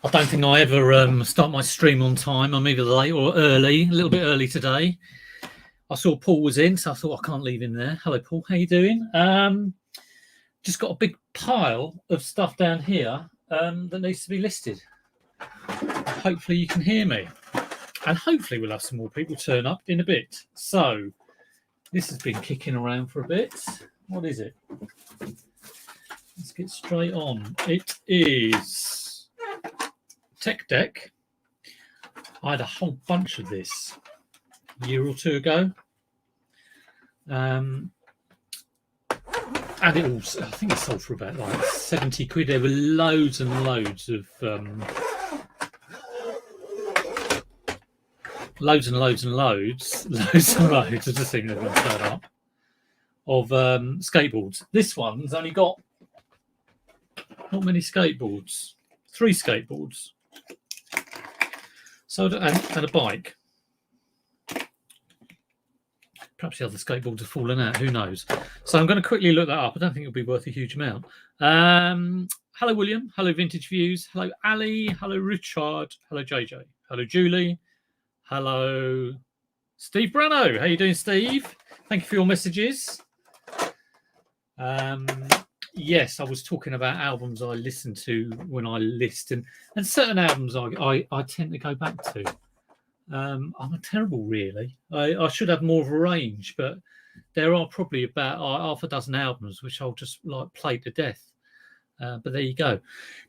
I don't think I ever start my stream on time. I'm either late or early, a little bit early today. I saw Paul was in, so I thought I can't leave him there. Hello, Paul. How you doing? Just got a big pile of stuff down here that needs to be listed. Hopefully you can hear me. And hopefully we'll have some more people turn up in a bit. So this has been kicking around for a bit. What is it? Let's get straight on. It is Tech Deck. I had a whole bunch of this a year or two ago. And it also, I think it sold for about like 70 quid. There were loads and loads of loads and loads and loads I just think they're going to turn up of skateboards. This one's only got not many skateboards, 3 skateboards, so and a bike. Perhaps the other skateboards have fallen out, who knows. So I'm going to quickly look that up. I don't think it'll be worth a huge amount. Hello William, hello Vintage Views, hello Ali, hello Richard, hello JJ, hello Julie, hello Steve Brano. How you doing, Steve? Thank you for your messages. Yes, I was talking about albums I listen to when I list, and certain albums I tend to go back to. I'm a terrible, really. I should have more of a range, but there are probably about half a dozen albums which I'll just like play to death. But there you go.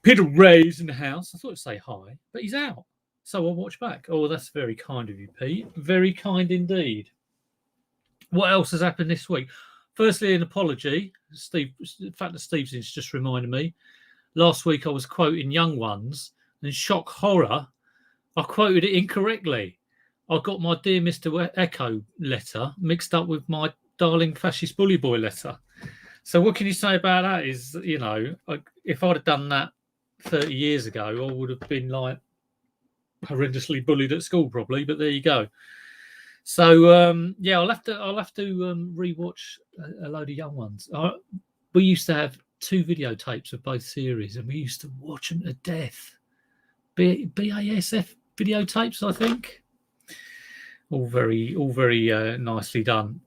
Peter Ray's in the house. I thought I'd say hi, but he's out, so I'll watch back. Oh, that's very kind of you, Pete. Very kind indeed. What else has happened this week? Firstly, an apology. Steve, the fact that Steve's just reminded me. Last week I was quoting Young Ones, and shock horror, I quoted it incorrectly. I got my Dear Mr. Echo letter mixed up with my Darling Fascist Bully Boy letter. So what can you say about that is, you know, if I'd have done that 30 years ago, I would have been like horrendously bullied at school probably, but there you go. So yeah, I'll have to rewatch a load of Young Ones. We used to have 2 videotapes of both series, and we used to watch them to death. BASF videotapes, I think. All very nicely done.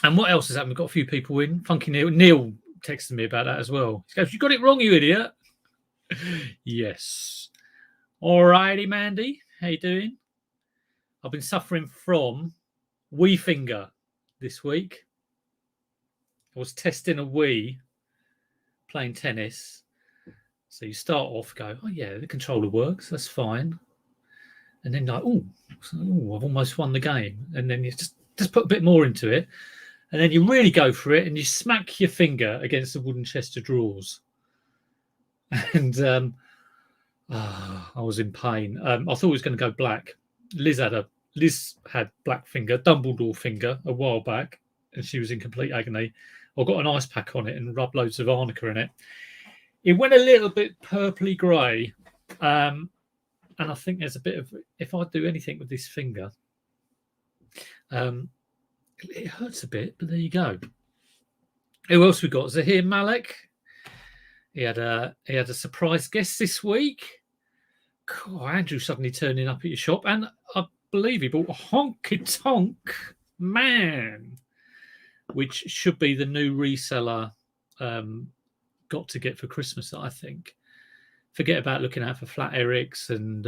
And what else has happened? We've got a few people in. Funky Neil texted me about that as well. He goes, "You got it wrong, you idiot." Yes. All righty, Mandy. How you doing? I've been suffering from Wii finger this week. I was testing a Wii, playing tennis. So you start off, go, oh yeah, the controller works, that's fine. And then like, oh, I've almost won the game. And then you just put a bit more into it. And then you really go for it and you smack your finger against the wooden chest of drawers. And I was in pain. I thought it was going to go black. Liz had black finger, Dumbledore finger a while back, and she was in complete agony. I got an ice pack on it and rubbed loads of arnica in it. It went a little bit purpley grey, and I think there's a bit of, if I do anything with this finger, it hurts a bit, but there you go. Who else we got? Zahir Malik. He had a surprise guest this week. God, Andrew suddenly turning up at your shop, and I believe he bought a Honky Tonk Man, which should be the new reseller got to get for Christmas, I think. Forget about looking out for Flat Erics and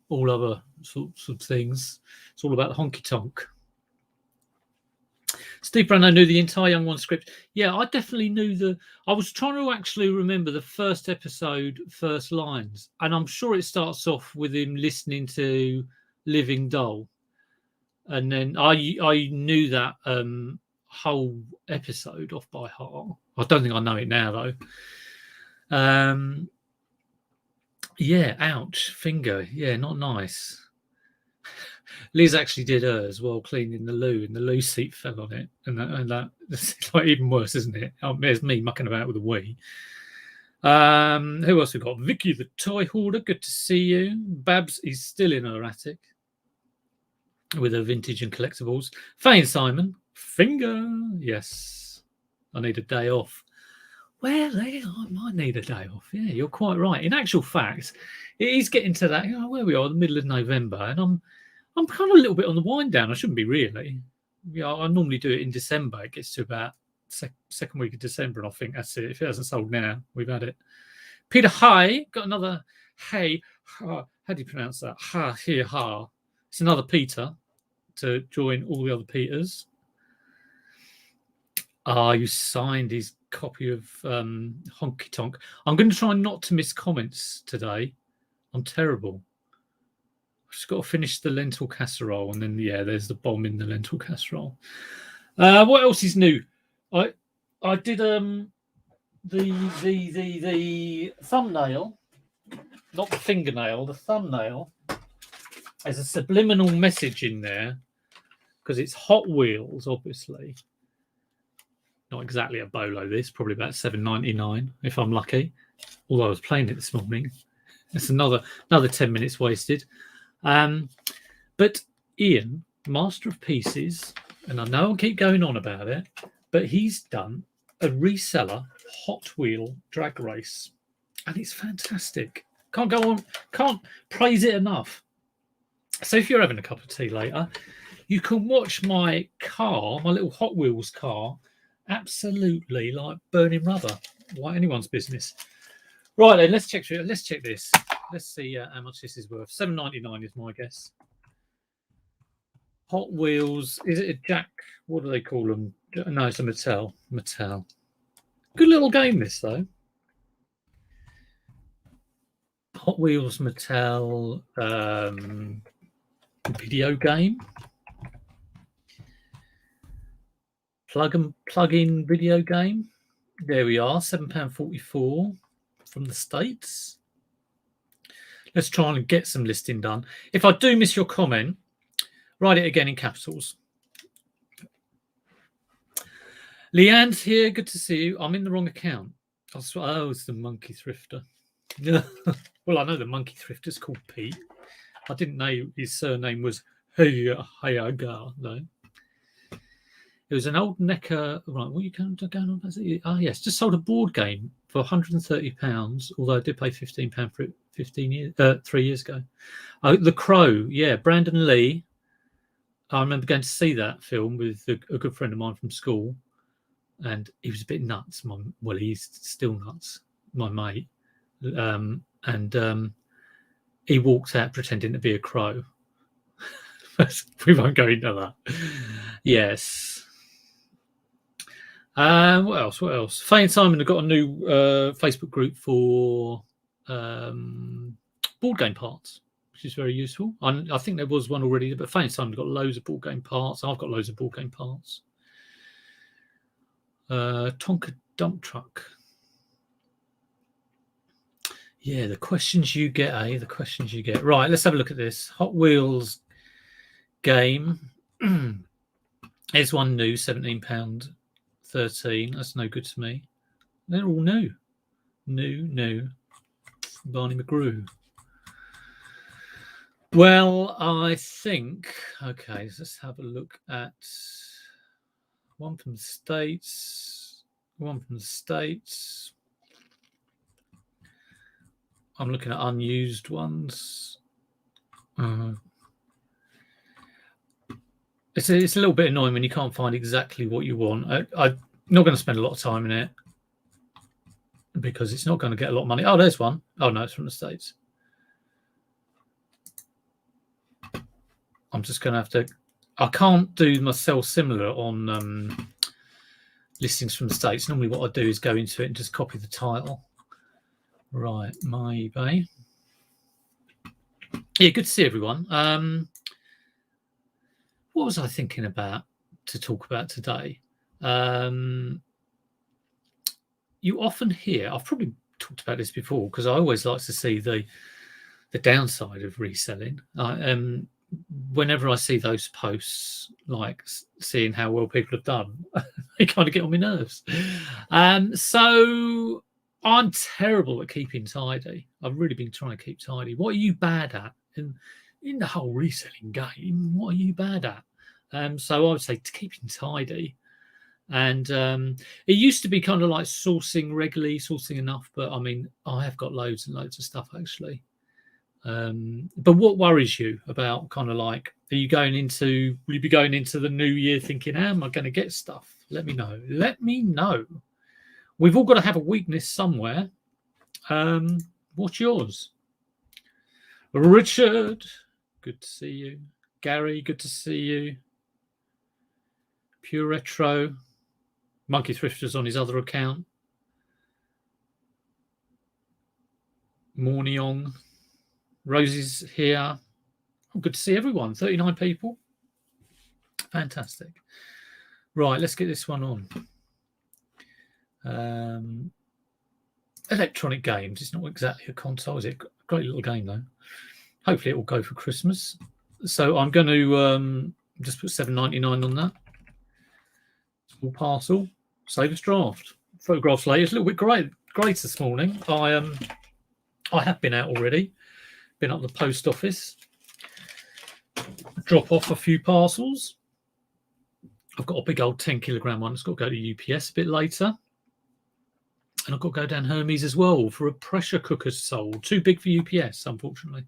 all other sorts of things. It's all about the honky tonk. Steve Brando knew the entire Young One script. Yeah, I definitely knew I was trying to actually remember the first episode, first lines, and I'm sure it starts off with him listening to Living Doll, and then I knew that whole episode off by heart. I don't think I know it now though. Yeah, ouch, finger. Yeah, not nice. Liz actually did hers while cleaning the loo, and the loo seat fell on it, and that's like even worse, isn't it? There's me mucking about with a Wii. Who else we got? Vicky the toy hoarder, good to see you. Babs is still in her attic with her vintage and collectibles. Faye and Simon, finger. Yes, I need a day off. Well, I might need a day off. Yeah, you're quite right. In actual fact, it is getting to that. Where we are, the middle of November, and I'm kind of a little bit on the wind down. I shouldn't be really. I normally do it in December. It gets to about second week of December, and I think that's it. If it hasn't sold now, we've had it. Peter Hi got another. Hey, how do you pronounce that? Ha here ha. It's another Peter to join all the other Peters. You signed his copy of Honky Tonk. I'm going to try not to miss comments today. I'm terrible. I've just got to finish the lentil casserole, and then there's the bomb in the lentil casserole. What else is new? I did the thumbnail, not the fingernail. The thumbnail. There's a subliminal message in there because it's Hot Wheels, obviously. Not exactly a bolo. This probably about $7.99 if I'm lucky. Although I was playing it this morning. It's another 10 minutes wasted. But Ian, Master of Pieces, and I know I keep going on about it, but he's done a reseller Hot Wheel drag race, and it's fantastic. Can't go on, can't praise it enough. So if you're having a cup of tea later, you can watch my car, my little Hot Wheels car, absolutely like burning rubber, like anyone's business. Right then, let's check this. Let's see how much this is worth. $7.99 is my guess. Hot Wheels. Is it a Jack? What do they call them? No, it's a Mattel. Good little game, this though. Hot Wheels Mattel video game. Plug-in video game. There we are. £7.44 from the States. Let's try and get some listing done. If I do miss your comment, write it again in capitals. Leanne's here. Good to see you. I'm in the wrong account. Oh, it's the Monkey Thrifter. Well, I know the Monkey Thrifter's called Pete. I didn't know his surname was Hayaga, though. It was an old Necker. Right, what are you going on? Oh, yes, just sold a board game for £130, although I did pay £15 for it 3 years ago. Oh, The Crow, yeah, Brandon Lee. I remember going to see that film with a good friend of mine from school, and he was a bit nuts. Well, he's still nuts, my mate. And he walked out pretending to be a crow. We won't go into that. Yes. What else? Faye and Simon have got a new Facebook group for board game parts, which is very useful. I think there was one already, but Faye and Simon have got loads of board game parts. I've got loads of board game parts. Tonka dump truck. Yeah, the questions you get, The questions you get. Right, let's have a look at this. Hot Wheels game. Here's one new, £17.13. That's no good to me. They're all new. New. Barney McGrew. Well, I think, okay, let's have a look at one from the States. I'm looking at unused ones. It's a little bit annoying when you can't find exactly what you want. I'm not going to spend a lot of time in it because it's not going to get a lot of money. Oh, there's one. Oh, no, it's from the States. I'm just going to have to... I can't do myself similar on listings from the States. Normally what I do is go into it and just copy the title. Right, my eBay. Yeah, good to see everyone. What was I thinking about to talk about today? You often hear, I've probably talked about this before because I always like to see the downside of reselling. Whenever I see those posts, like seeing how well people have done, they kind of get on my nerves. So I'm terrible at keeping tidy. I've really been trying to keep tidy. What are you bad at? In the whole reselling game, what are you bad at? So I would say keeping tidy. And it used to be kind of like sourcing regularly, sourcing enough. But I mean, I have got loads and loads of stuff, actually. But what worries you about kind of like, will you be going into the new year thinking, how am I going to get stuff? Let me know. Let me know. We've all got to have a weakness somewhere. What's yours? Richard, good to see you. Gary, good to see you. Pure Retro. Monkey Thrifter's on his other account. Mornion. Rosie's here. Oh, good to see everyone. 39 people. Fantastic. Right, let's get this one on. Electronic games. It's not exactly a console, is it? Great little game, though. Hopefully it will go for Christmas. So I'm going to just put $7.99 on that. Small parcel. Save as draft. Photographs later. It's a little bit great this morning. I have been out already. Been up the post office. Drop off a few parcels. I've got a big old 10-kilogram one. It's got to go to UPS a bit later. And I've got to go down Hermes as well for a pressure cooker sold. Too big for UPS, unfortunately.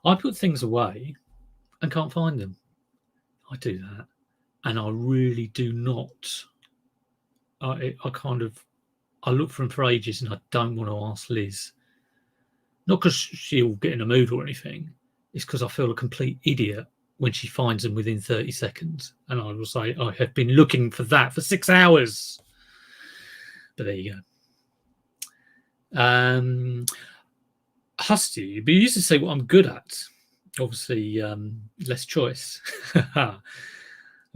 I put things away and can't find them. I do that. And I really do not. I look for them for ages and I don't want to ask Liz. Not because she'll get in a mood or anything. It's because I feel a complete idiot when she finds them within 30 seconds. And I will say, I have been looking for that for 6 hours. But there you go. Husty, but you used to say what I'm good at. Obviously, less choice.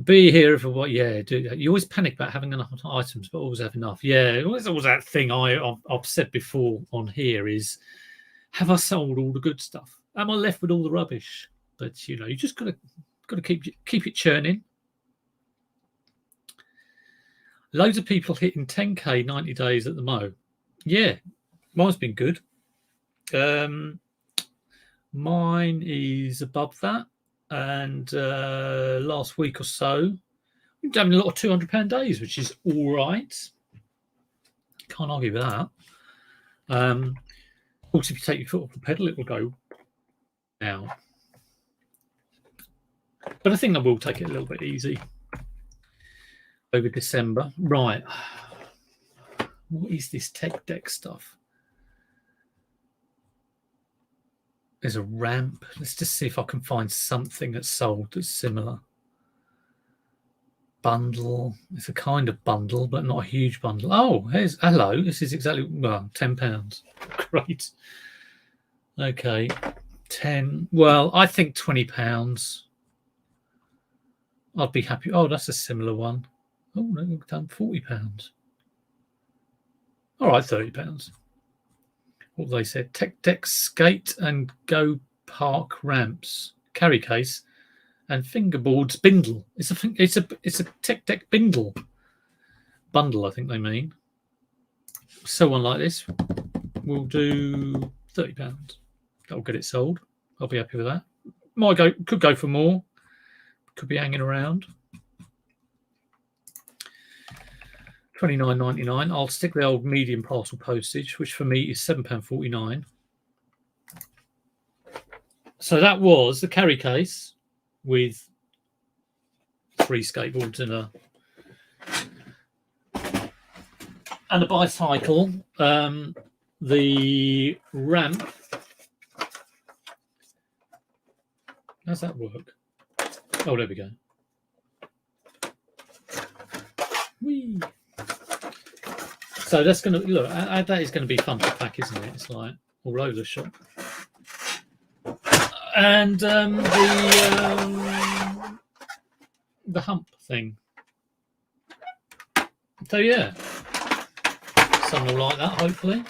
Be here for what? Yeah, you always panic about having enough items, but always have enough. Yeah, it was always that thing I've said before on here is, have I sold all the good stuff? Am I left with all the rubbish? But you just got to keep it churning. Loads of people hitting 10k 90 days at the Mo. Yeah, mine's been good. Mine is above that, and last week or so, we've done a lot of £200 days, which is all right. Can't argue with that. Of course, if you take your foot off the pedal, it will go down. But I think I will take it a little bit easy over December. Right. What is this tech deck stuff? There's a ramp. Let's just see if I can find something that's sold that's similar. Bundle. It's a kind of bundle, but not a huge bundle. Oh, hello. This is exactly, well, £10. Great. Okay. 10. Well, I think £20. I'd be happy. Oh, that's a similar one. Oh, no, we've done £40. All right, £30. What they said: tech deck, skate and go park ramps, carry case, and fingerboards bindle. It's a tech deck bindle. Bundle, I think they mean. So one like this will do £30. That'll get it sold. I'll be happy with that. Could go for more. Could be hanging around. $29.99. I'll stick the old medium parcel postage, which for me is £7.49. So that was the carry case with 3 skateboards and a bicycle. The ramp. How's that work? Oh, there we go. Whee. So that's going to look. That is going to be fun to pack, isn't it? It's like all over the shop. And the hump thing. So yeah, something like that, hopefully.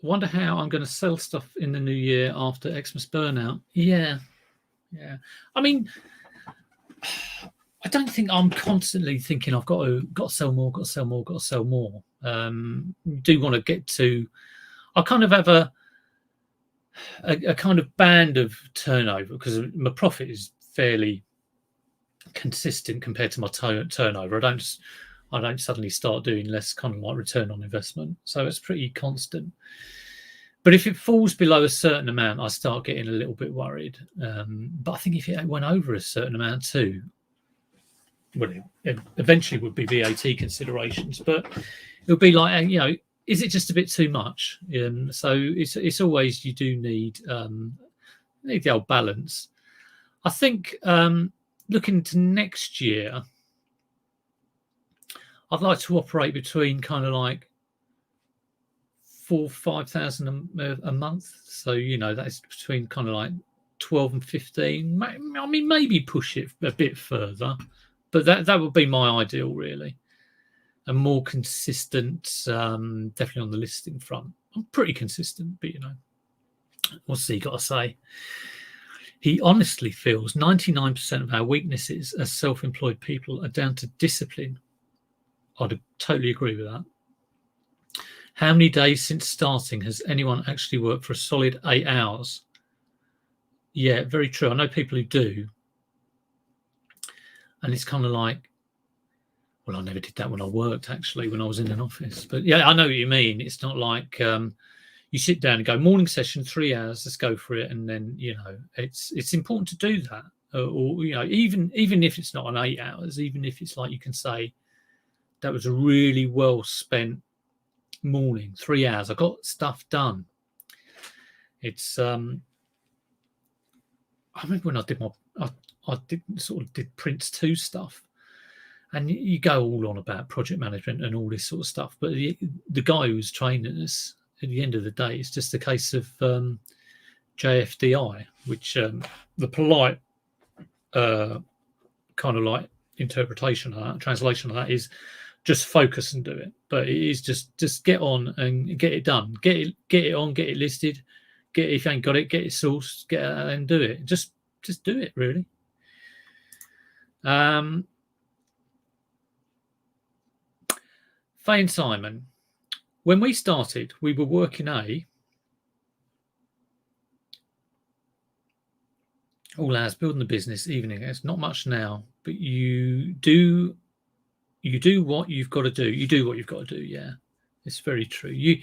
Wonder how I'm going to sell stuff in the new year after Xmas burnout. Yeah. I mean, I don't think I'm constantly thinking I've got to sell more, got to sell more. Do want to get to. I kind of have a kind of band of turnover because my profit is fairly consistent compared to my turnover. I don't suddenly start doing less kind of like return on investment. So it's pretty constant. But if it falls below a certain amount, I start getting a little bit worried. But I think if it went over a certain amount too, well, it eventually would be VAT considerations, but it would be like, you know, is it just a bit too much? So it's always, you do need the old balance. I think looking to next year, I'd like to operate between kind of like 4,000-5,000 a month. So, you know, that's between kind of like 12 and 15. I mean, maybe push it a bit further, but that would be my ideal, really. And more consistent, definitely on the listing front. I'm pretty consistent, but, you know, what's he got to say? He honestly feels 99% of our weaknesses as self-employed people are down to discipline. I'd totally agree with that. How many days since starting has anyone actually worked for a solid 8 hours? Yeah, very true. I know people who do. And it's kind of like, well, I never did that when I worked, actually, when I was in an office. But yeah, I know what you mean. It's not like you sit down and go, morning session, 3 hours, let's go for it. And then, you know, it's important to do that. Or, you know, even if it's not an 8 hours, even if it's like you can say, that was a really well spent morning, 3 hours. I got stuff done. It's I remember when I did did Prince 2 stuff, and you go all on about project management and all this sort of stuff, but the guy who was training us, at the end of the day, it's just a case of JFDI, which the polite kind of like interpretation of that, translation of that, is just focus and do it. But it is just get on and get it done. Get it on, get it listed. If you ain't got it, get it sourced, get it and do it. Just do it, really. Faye and Simon, when we started, we were working all hours, building the business, evening. It's not much now, but you do what you've got to do. You do what you've got to do. Yeah, it's very true. You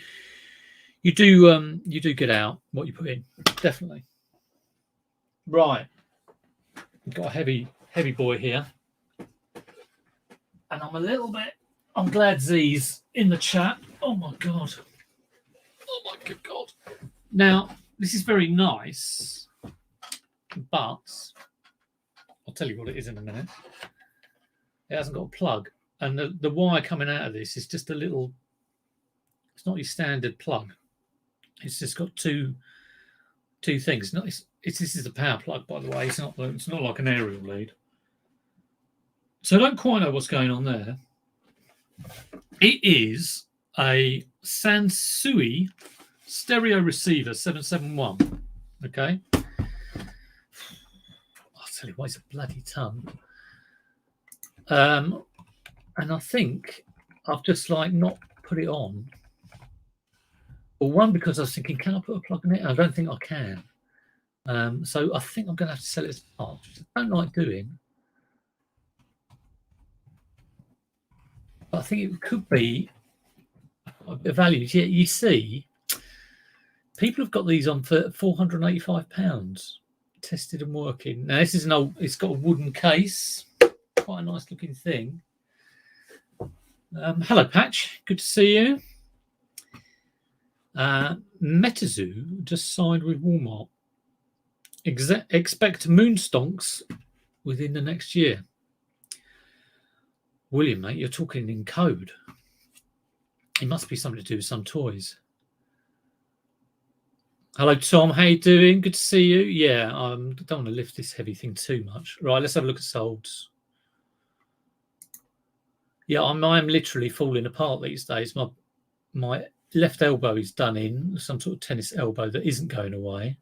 do get out what you put in, definitely. Right, we've got a heavy boy here, and I'm glad Z's in the chat. Oh my god. Good god. Now, this is very nice, but I'll tell you what it is in a minute. It hasn't got a plug, and the wire coming out of this is just a little. It's not your standard plug. It's just got two things. This is a power plug, by the way. It's not like an aerial lead. So I don't quite know what's going on there. It is a Sansui stereo receiver 771. Okay. I'll tell you what, it's a bloody ton. And I think I've just like not put it on. Well, one, because I was thinking, can I put a plug in it? I don't think I can. So I think I'm going to have to sell it as part, which I don't like doing. But I think it could be a value. Yeah, you see, people have got these on for £485, tested and working. Now this is an old. It's got a wooden case, quite a nice looking thing. Hello, Patch. Good to see you. Metazoo just signed with Walmart. Expect moonstonks within the next year. William, mate, you're talking in code. It must be something to do with some toys. Hello, Tom. How you doing? Good to see you. Yeah, I don't want to lift this heavy thing too much. Right, let's have a look at solds. Yeah, I'm literally falling apart these days. My left elbow is done in, some sort of tennis elbow that isn't going away.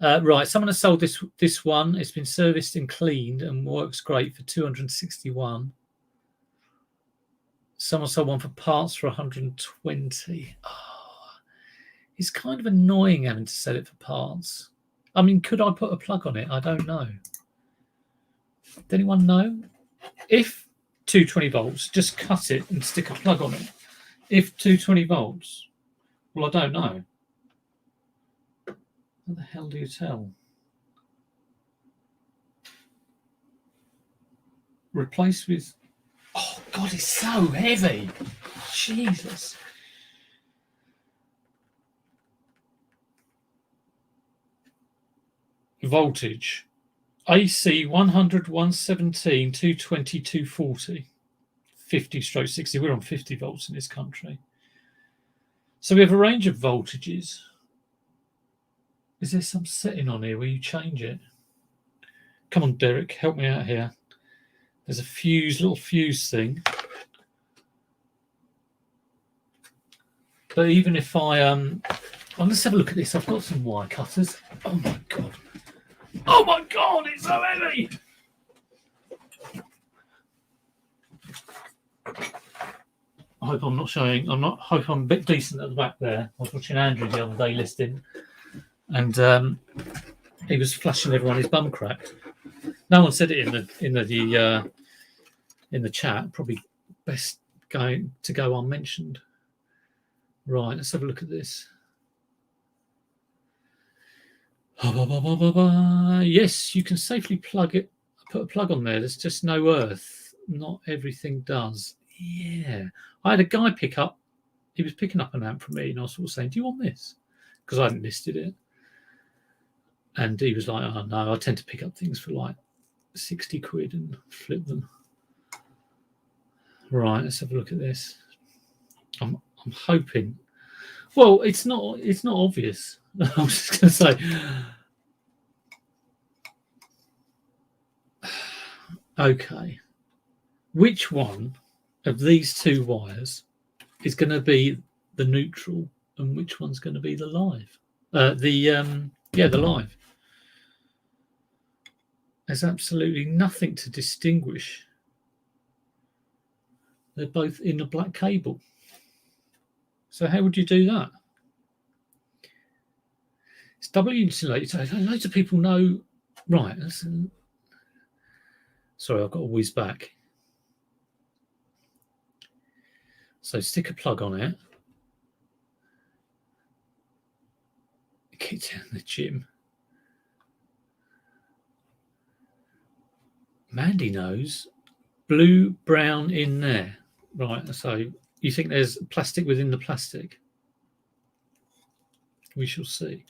Right, someone has sold this one. It's been serviced and cleaned and works great for 261. Someone sold one for parts for 120. Oh, it's kind of annoying having to sell it for parts. I mean, could I put a plug on it? I don't know. anyone know? If 220 volts, just cut it and stick a plug on it. If 220 volts, well, I don't know. How the hell do you tell? Replace with... Oh, God, it's so heavy. Jesus. Voltage. AC 100, 117, 220, 240. 50 stroke 60. We're on 50 volts in this country. So we have a range of voltages. Is there some setting on here where you change it? Come on, Derek, help me out here. There's a fuse, little fuse thing. But even if let's have a look at this. I've got some wire cutters. Oh my God. Oh my God, it's so heavy. I hope I'm not showing. Hope I'm a bit decent at the back there. I was watching Andrew the other day listing, and he was flashing everyone his bum crack. No one said it in the chat. Probably best going to go unmentioned. Right, let's have a look at this. Yes, you can safely plug it. Put a plug on there. There's just no earth. Not everything does. Yeah, I had a guy pick up. He was picking up an amp from me, and I was sort of saying, "Do you want this?" Because I hadn't listed it, and he was like, "Oh no, I tend to pick up things for like 60 quid and flip them." Right, let's have a look at this. I'm hoping. Well, it's not obvious. I was just going to say. Okay, which one of these two wires is going to be the neutral, and which one's going to be the live? The live. There's absolutely nothing to distinguish. They're both in a black cable. So how would you do that? It's doubly insulated. So loads of people know. Right. Sorry, I've got to whiz back. So stick a plug on it. Get down the gym. Mandy knows. Blue, brown in there. Right. So you think there's plastic within the plastic? We shall see.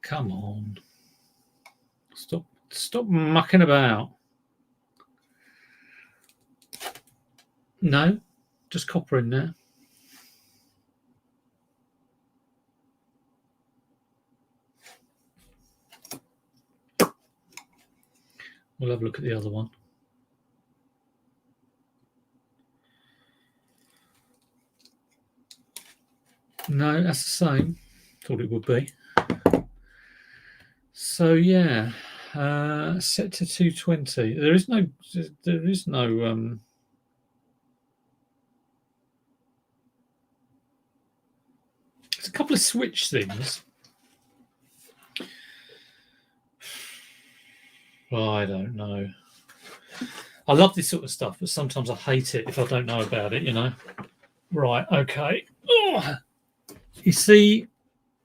Come on. Stop mucking about. No, just copper in there. We'll have a look at the other one. No, that's the same. Thought it would be. So yeah, set to 220. There is no. There's a couple of switch things. Oh, I don't know. I love this sort of stuff, but sometimes I hate it if I don't know about it. Right? Okay. Oh, you see.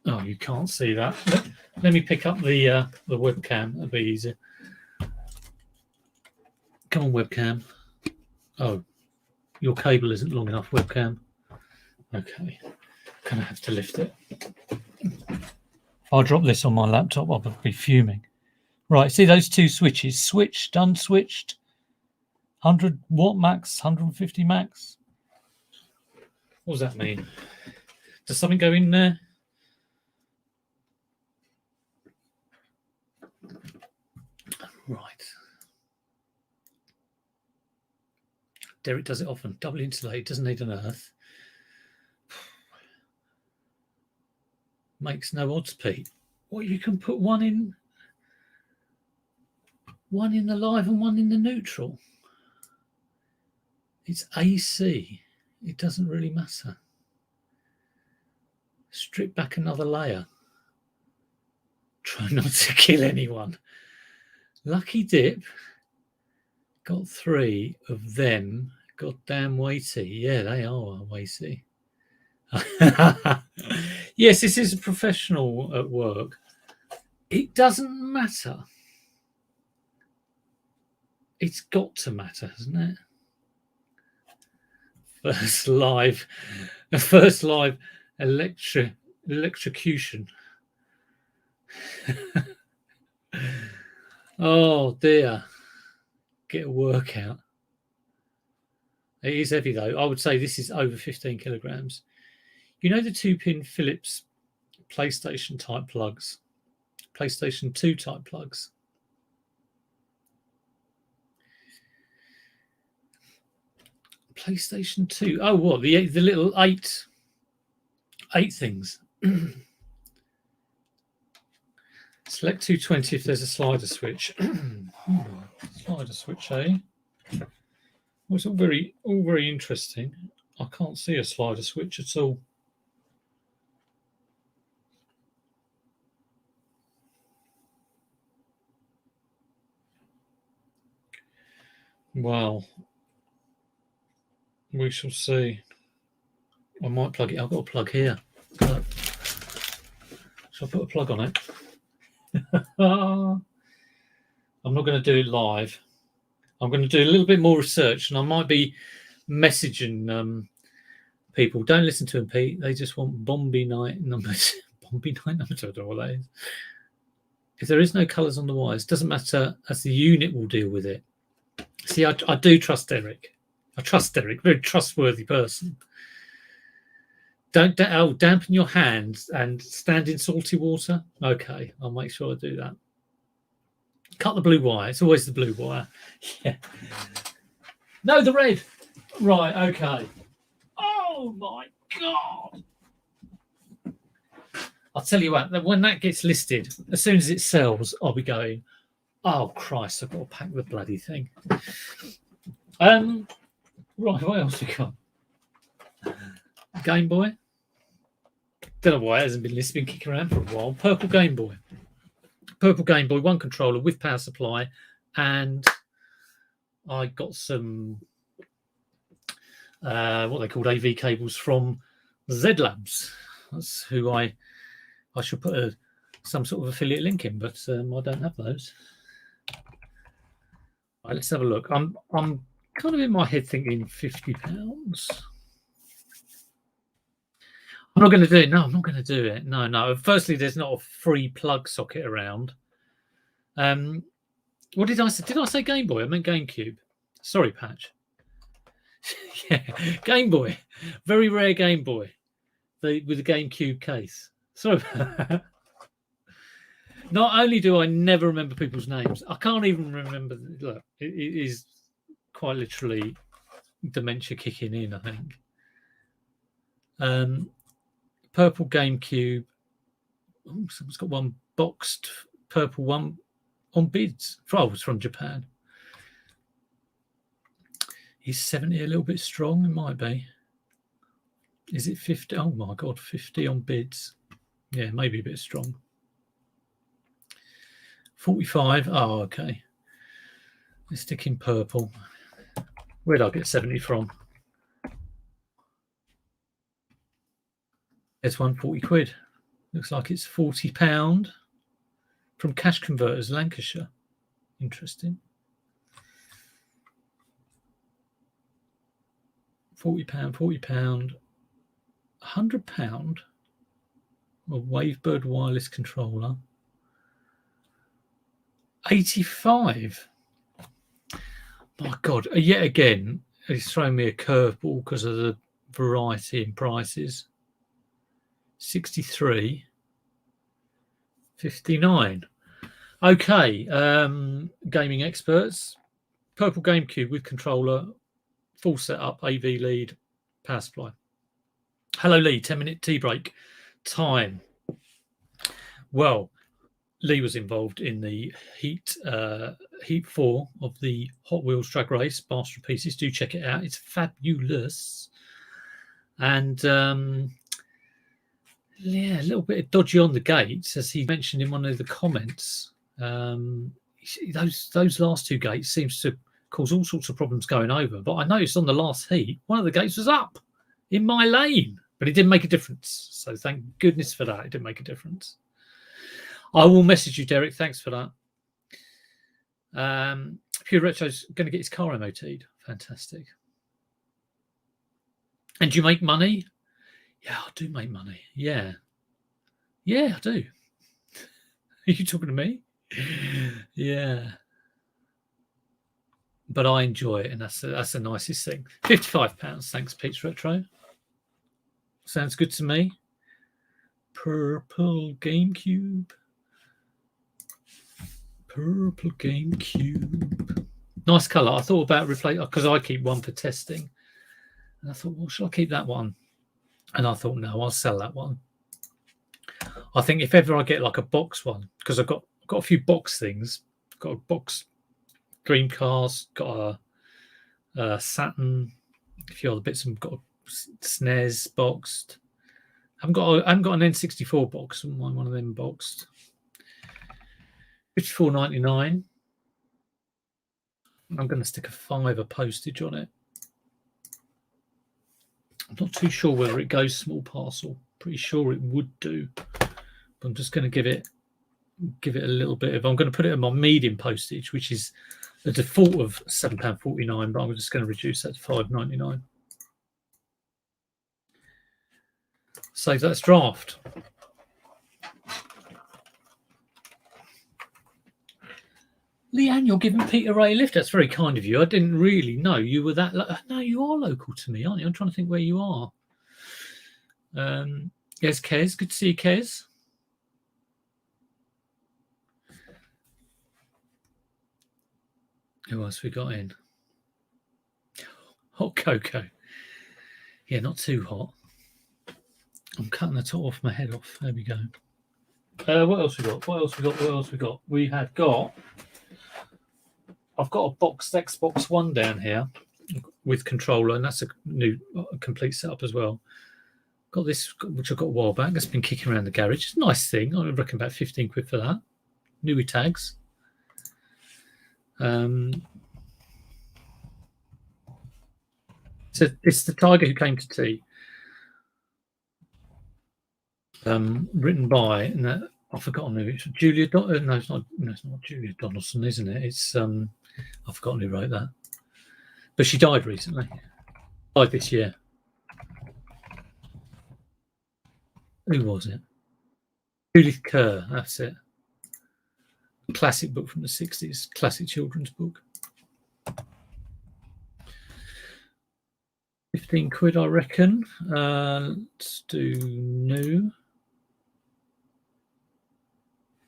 Oh, you can't see that. Let me pick up the webcam. That'll be easier. Come on, webcam. Oh, your cable isn't long enough, webcam. Okay. Gonna have to lift it. If I drop this on my laptop, I'll be fuming. Right, see those two switches? Switched, unswitched. 100 watt max, 150 max. What does that mean? Does something go in there? Right. Derek does it often. Double insulated, doesn't need an earth. Makes no odds, Pete. Well, you can put one in the live and one in the neutral. It's AC. It doesn't really matter. Strip back another layer. Try not to kill anyone. Lucky dip. Got 3 of them. Goddamn weighty. Yeah, they are weighty. Yes, this is a professional at work. It doesn't matter. It's got to matter, hasn't it? First live electrocution. Oh dear. Get a workout. It is heavy though. I would say this is over 15 kilograms. You know the 2-pin Philips PlayStation type plugs, PlayStation 2 type plugs. PlayStation 2. Oh, what the little eight things. Select 220 if there's a slider switch. Slider switch, eh? Well, it's all very interesting. I can't see a slider switch at all. Well, we shall see. I might plug it. I've got a plug here. Shall I put a plug on it? I'm not going to do it live. I'm going to do a little bit more research, and I might be messaging people. Don't listen to them, Pete. They just want Bombay night numbers. Bombay night numbers. I don't know what that is. If there is no colours on the wires, doesn't matter, as the unit will deal with it. See, I do trust Derek. I trust Derek, very trustworthy person. Don't dampen your hands and stand in salty water. Okay, I'll make sure I do that. Cut the blue wire. It's always the blue wire. Yeah. No, the red. Right, okay. Oh my God. I'll tell you what, when that gets listed, as soon as it sells, I'll be going, oh Christ, I've got to pack the bloody thing. Right, what else we got? Game Boy. Don't know why it hasn't been listed, been kicking around for a while. Purple Game Boy. Purple Game Boy, 1 controller with power supply, and I got some what they called AV cables from Z Labs. That's who I should put some sort of affiliate link in, but I don't have those. Right, let's have a look. I'm kind of in my head thinking £50. I'm not going to do it. No, I'm not going to do it. No. Firstly, there's not a free plug socket around. What did I say? Did I say Game Boy? I meant GameCube. Sorry, Patch. Yeah, Game Boy. Very rare Game Boy. With a GameCube case. Sorry. Not only do I never remember people's names, I can't even remember. Look, it is quite literally dementia kicking in, I think. Purple GameCube. Oh, someone's got one boxed purple one on bids. Oh, it's from Japan. Is 70 a little bit strong? It might be. Is it 50? Oh my God, 50 on bids. Yeah, maybe a bit strong. 45. Oh, okay. Let's stick in purple. Where'd I get 70 from? There's one, 40 quid. Looks like it's £40 from Cash Converters, Lancashire. Interesting. £40, £40, £100. A Wavebird wireless controller. 85. My God, yet again, it's thrown me a curveball because of the variety in prices. 63. 59. Okay, gaming experts. Purple GameCube with controller, full setup, AV lead, power supply. Hello, Lee. 10-minute tea break time. Well, Lee was involved in the Heat 4 of the Hot Wheels drag race, Master of Pieces. Do check it out. It's fabulous. And Yeah, a little bit dodgy on the gates, as he mentioned in one of the comments. Those last two gates seems to cause all sorts of problems going over. But I noticed on the last heat, one of the gates was up in my lane, but it didn't make a difference. So thank goodness for that. It didn't make a difference. I will message you, Derek. Thanks for that. Pure Retro's going to get his car MOT'd. Fantastic. And do you make money? Yeah, I do make money. Yeah. Yeah, I do. Are you talking to me? Yeah. But I enjoy it, and that's the nicest thing. £55. Thanks, Pete's Retro. Sounds good to me. Purple GameCube. Purple GameCube. Nice colour. I thought about replacing, because I keep one for testing. And I thought, well, should I keep that one? And I thought, no, I'll sell that one. I think if ever I get like a box one, because I've got a few box things. Got a box Dreamcast, got a Saturn, a few other bits. I've got a SNES boxed. I haven't got an N64 box. I want one of them boxed. $54.99. I'm going to stick a £5 postage on it. I'm not too sure whether it goes small parcel. Pretty sure it would do. But I'm just going to give it a little bit of. I'm going to put it on my medium postage, which is a default of £7.49, but I'm just going to reduce that to £5.99. Save that's draft. Leanne, you're giving Peter Ray a lift. That's very kind of you. I didn't really know you were that. No, you are local to me, aren't you? I'm trying to think where you are. Yes, Kez. Good to see you, Kez. Who else we got in? Hot cocoa. Yeah, not too hot. I'm cutting the top off my head off. There we go. What else we got? We have got. I've got a boxed Xbox One down here with controller, and that's a new complete setup as well. Got this, which I got a while back. That's been kicking around the garage. It's a nice thing. I reckon about 15 quid for that. Newy tags. So it's the Tiger Who Came to Tea. Written by, and that I've forgotten who it's Julia. No, it's not Julia Donaldson, isn't it? It's I've forgotten who wrote that. But she died recently. Died this year. Who was it? Judith Kerr. That's it. Classic book from the 60s. Classic children's book. 15 quid, I reckon. Let's do new.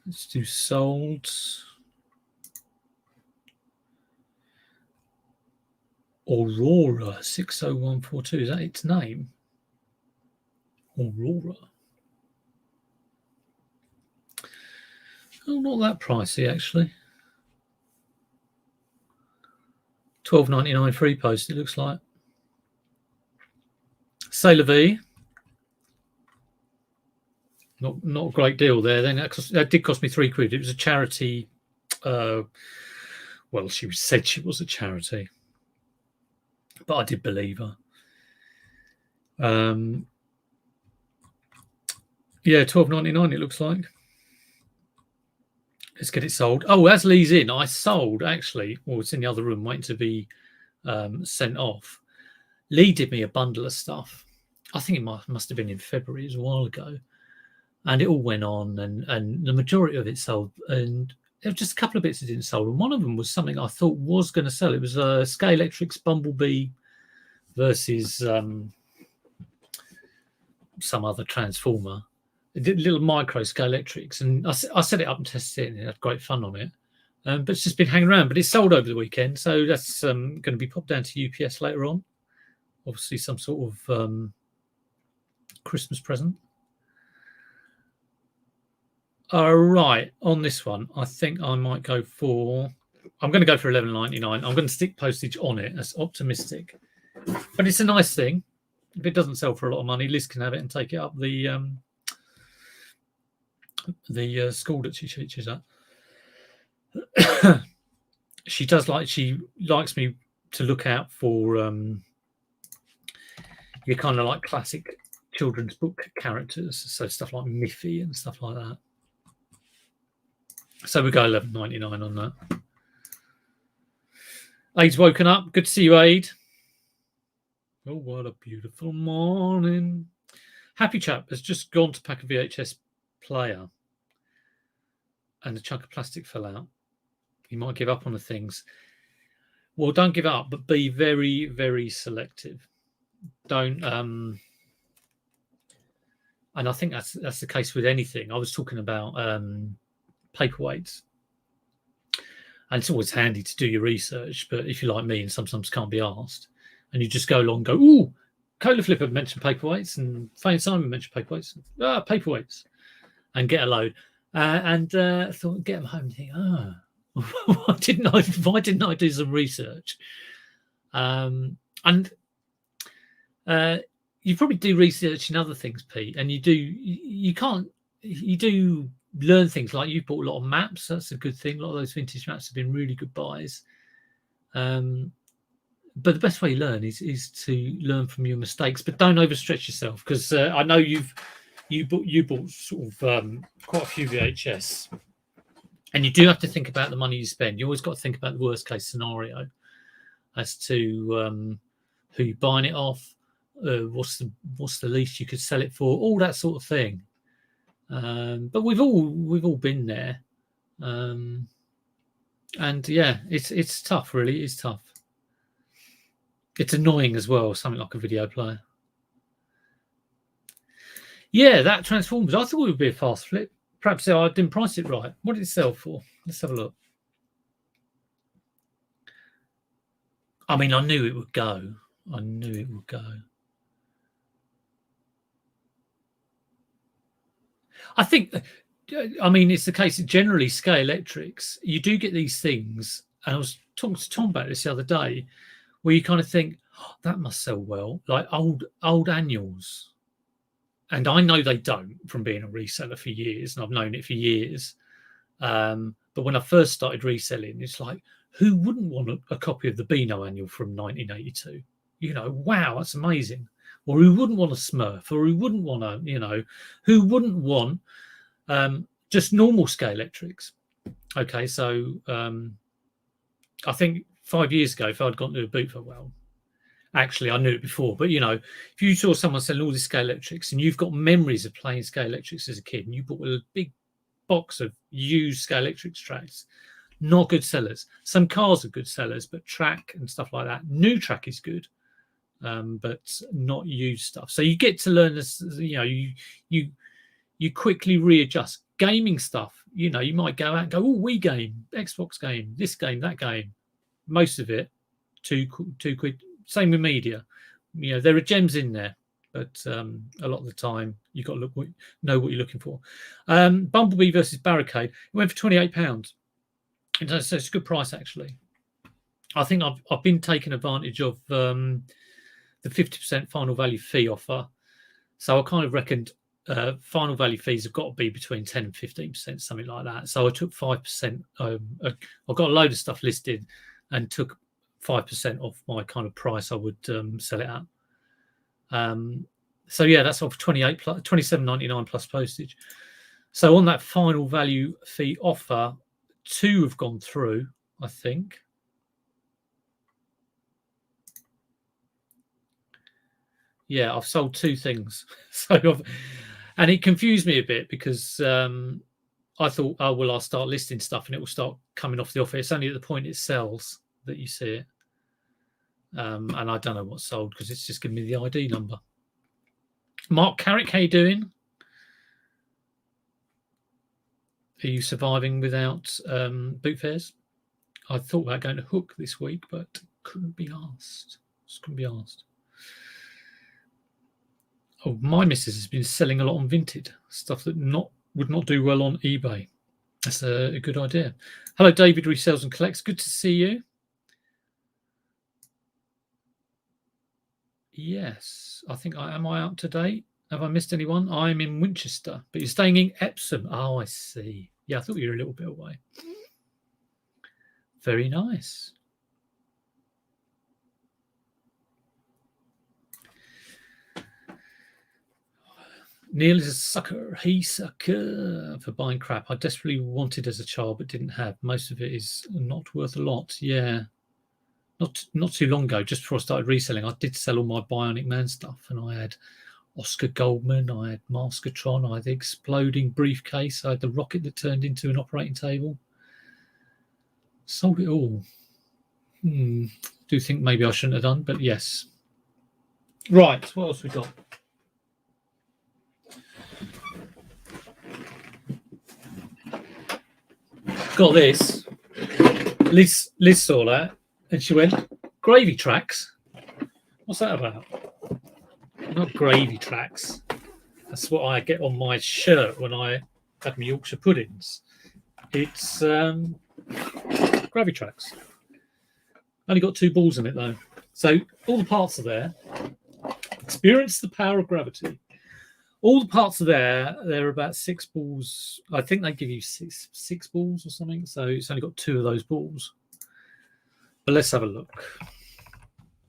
Let's do sold. Aurora 60142. Is that its name? Aurora. Oh, not that pricey actually. $12.99 free post. It looks like. Sailor V. Not a great deal there. Then that did cost me £3. It was a charity. Well, she said she was a charity, but I did believe her. Yeah, $12.99. It looks like. Let's get it sold. Oh, as Lee's in, I sold actually. Well, it's in the other room, waiting to be sent off. Lee did me a bundle of stuff. I think it must have been in February, it was a while ago. And it all went on, and the majority of it sold. And there were just a couple of bits that didn't sell. And one of them was something I thought was going to sell. It was Sky Electric's Bumblebee versus some other transformer. It did little micro Sky Electrics. And I set it up and tested it, and it had great fun on it. But it's just been hanging around. But it's sold over the weekend. So that's going to be popped down to UPS later on. Obviously, some sort of Christmas present. All right, on this one, I think I might go for. I'm going to go for $11.99. I'm going to stick postage on it. That's optimistic, but it's a nice thing. If it doesn't sell for a lot of money, Liz can have it and take it up the the school that she teaches at. She likes me to look out for your kind of like classic children's book characters, so stuff like Miffy and stuff like that. So we go $11.99 on that. Aid's woken up. Good to see you, Aid. Oh, what a beautiful morning. Happy Chap has just gone to pack a VHS player and a chunk of plastic fell out. You might give up on the things. Well, don't give up, but be very, very selective. Don't. And I think that's the case with anything. I was talking about paperweights. And it's always handy to do your research, but if you're like me and sometimes can't be asked, and you just go along and go, ooh, Cola Flipper mentioned paperweights, and Fane Simon mentioned paperweights. Paperweights. And get a load. And thought, get them home and think, why didn't I do some research? And you probably do research in other things, Pete, and you do learn things. Like you bought a lot of maps. That's a good thing. A lot of those vintage maps have been really good buys. But the best way you learn is to learn from your mistakes, but don't overstretch yourself, because I know you bought sort of quite a few VHS, and you do have to think about the money you spend. You always got to think about the worst case scenario as to who you're buying it off, what's the least you could sell it for, all that sort of thing. But we've all been there, and yeah, it's tough. Really, it's tough. It's annoying as well. Something like a video player. Yeah, that Transformers. I thought it would be a fast flip. Perhaps I didn't price it right. What did it sell for? Let's have a look. I mean, I knew it would go. I think, I mean, it's the case that generally Scale Electrics, you do get these things, and I was talking to Tom about this the other day, where you kind of think, that must sell well, like old annuals. And I know they don't, from being a reseller for years, and I've known it for years. But when I first started reselling, it's like, who wouldn't want a copy of the Beano annual from 1982? Wow, that's amazing. Or who wouldn't want a Smurf? Or who wouldn't want who wouldn't want just normal Scale Electrics? Okay, so I think 5 years ago, if I'd gone to a boot for, well, actually, I knew it before, but if you saw someone selling all these Scale Electrics and you've got memories of playing Scale Electrics as a kid, and you bought a big box of used Scale Electrics tracks, not good sellers. Some cars are good sellers, but track and stuff like that. New track is good, but not used stuff. So you get to learn this. You quickly readjust. Gaming stuff. You might go out and go, oh, Wii game, Xbox game, this game, that game. Most of it, two quid. Same with media. There are gems in there, but a lot of the time you've got to know what you're looking for. Bumblebee versus Barricade. It went for £28. So it's a good price, actually. I think I've been taking advantage of the 50% final value fee offer. So I kind of reckoned final value fees have got to be between 10 and 15%, something like that. So I took 5%. I got a load of stuff listed and took 5% off my kind of price I would sell it at. So yeah, that's off $27.99 plus postage. So on that final value fee offer, 2 have gone through, I think. Yeah, I've sold 2 things. And it confused me a bit, because I thought, oh, well, I'll start listing stuff and it will start coming off the offer. It's only at the point it sells that you see it. And I don't know what's sold, because it's just giving me the ID number. Mark Carrick, how you doing? Are you surviving without boot fairs? I thought about going to Hook this week, but couldn't be asked. Just couldn't be asked. Oh, my missus has been selling a lot on Vinted, stuff that would not do well on eBay. That's a good idea. Hello, David, Resells and Collects. Good to see you. Yes, I think am I up to date? Have I missed anyone? I'm in Winchester, but you're staying in Epsom. Oh, I see. Yeah, I thought you were a little bit away. Very nice. Neil is a sucker. He's a sucker for buying crap I desperately wanted as a child but didn't have. Most of it is not worth a lot. Yeah. Not too long ago, just before I started reselling, I did sell all my Bionic Man stuff, and I had Oscar Goldman, I had Maskatron, I had the exploding briefcase, I had the rocket that turned into an operating table. Sold it all. Do think maybe I shouldn't have done, but yes. Right, what else we got? Got this. Liz saw that and she went, gravy tracks? What's that about? Not gravy tracks. That's what I get on my shirt when I have my Yorkshire puddings. It's gravy tracks. Only got 2 balls in it though. So all the parts are there. Experience the power of gravity. All the parts are there. They're about 6 balls. I think they give you six balls or something. So it's only got 2 of those balls. But let's have a look.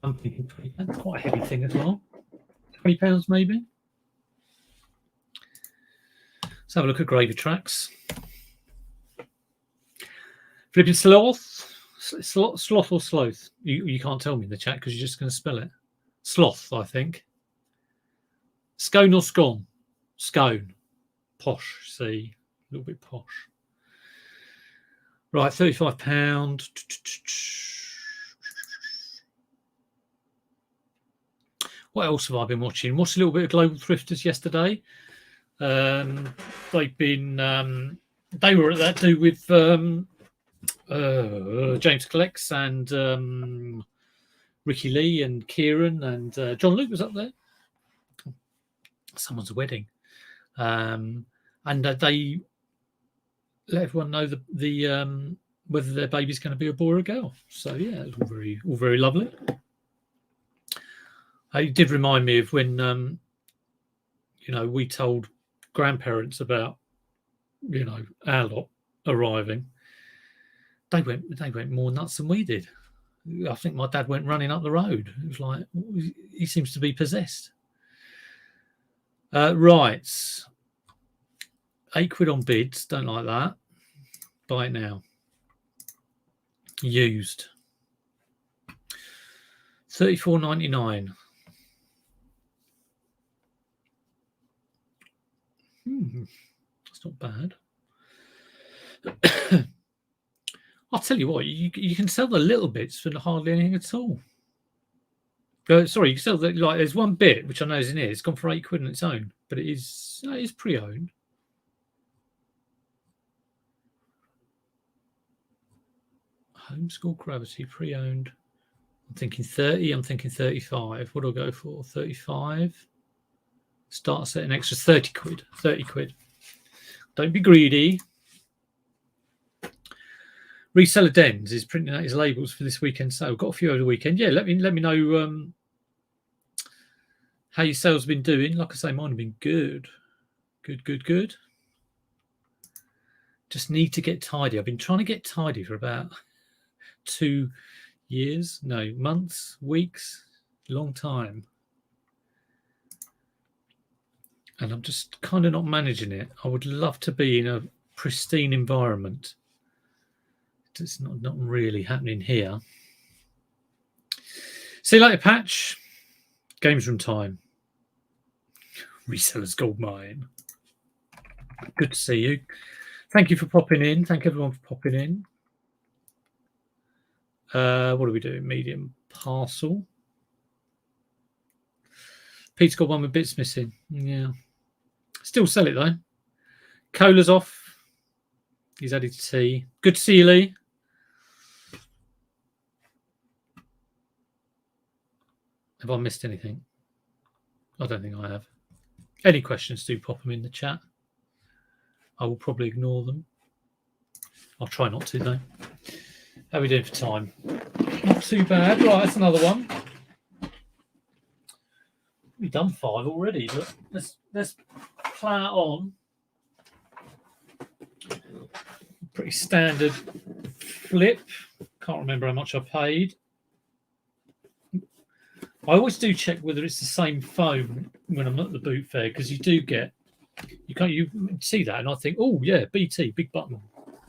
I'm thinking that's quite a heavy thing as well. £20 maybe. Let's have a look at gravy tracks. Flipping sloth or sloth? You can't tell me in the chat because you're just going to spell it. Sloth, I think. Scone or scone? Scone. Posh, see. A little bit posh. Right, £35. What else have I been watching? Watched a little bit of Global Thrifters yesterday. They've been... they were at that do with James Collects and Ricky Lee and Kieran and John Luke was up there. Someone's wedding. And they let everyone know the whether their baby's going to be a boy or a girl. So yeah, it's all very lovely. It did remind me of when we told grandparents about our lot arriving. They went more nuts than we did. I think my dad went running up the road. It was like he seems to be possessed. Right. £8 on bids. Don't like that. Buy it now. Used. $34.99. That's not bad. I'll tell you what, you can sell the little bits for hardly anything at all. Sorry, you can sell there's one bit which I know is in here. It's gone for £8 on its own, but it is pre-owned. Homeschool Gravity pre-owned. I'm thinking 30. I'm thinking 35. What do I go for? 35. Start set an extra £30. 30 quid. Don't be greedy. Reseller Dens is printing out his labels for this weekend. So I've got a few over the weekend. Yeah, let me know how your sales have been doing. Like I say, mine have been good. Good. Just need to get tidy. I've been trying to get tidy for about 2 years. No, months, weeks, long time. And I'm just kind of not managing it. I would love to be in a pristine environment. It's not really happening here. See you later, Patch. Games room time. Resellers Gold Mine. Good to see you. Thank you for popping in. Thank everyone for popping in. What are we doing? Medium parcel. Pete's got one with bits missing. Yeah. Still sell it though. Cola's off. He's added tea. Good to see you, Lee. Have I missed anything? I don't think I have. Any questions, do pop them in the chat. I will probably ignore them. I'll try not to, though. How are we doing for time? Not too bad. Right, that's another one. What are we done 5 already. But let's plow it on. Pretty standard flip. Can't remember how much I paid. I always do check whether it's the same foam when I'm at the boot fair, because you do get, you see that and I think, oh yeah, BT, big button,